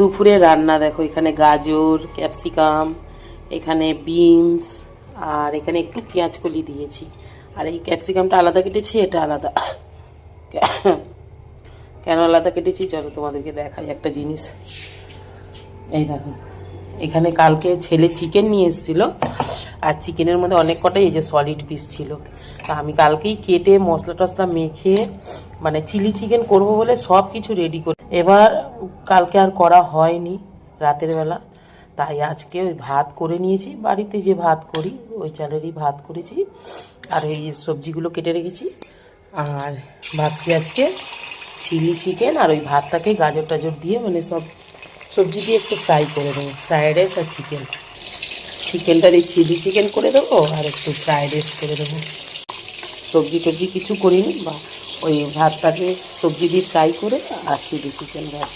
দুপুরে রান্না দেখো, এখানে গাজর, ক্যাপসিকাম, এখানে বিনস, আর এখানে একটু পেঁয়াজ কলি দিয়েছি। আর এই ক্যাপসিকামটা আলাদা কেটেছি, এটা আলাদা। কেন আলাদা কেটেছি চলো তোমাদেরকে দেখাই একটা জিনিস। এই দেখো, এখানে কালকে ছেলে চিকেন নিয়ে এসেছিলো, আর চিকেনের মধ্যে অনেক কটাই এই যে সলিড পিস ছিল। তা আমি কালকেই কেটে মশলা টশলা মেখে মানে চিলি চিকেন করব বলে সব কিছু রেডি করি। এবার কালকে আর করা হয়নি রাতের বেলা, তাই আজকে ওই ভাত করে নিয়েছি, বাড়িতে যে ভাত করি ওই চালেরই ভাত করেছি, আর এই সবজিগুলো কেটে রেখেছি। আর ভাবছি আজকে চিলি চিকেন আর ওই ভাতটাকে গাজর টাজর দিয়ে মানে সব সবজি দিয়ে একটু ফ্রাই করে দেবো, ফ্রায়েড রাইস আর চিকেন। চিকেনটার এই চিলি চিকেন করে দেবো আর একটু ফ্রায়েড রাইস করে দেবো। সবজি টবজি কিছু করিনি, বা ওই ভাতটাকে সবজি দিয়ে ফ্রাই করে আর চিলি চিকেন ব্যাস।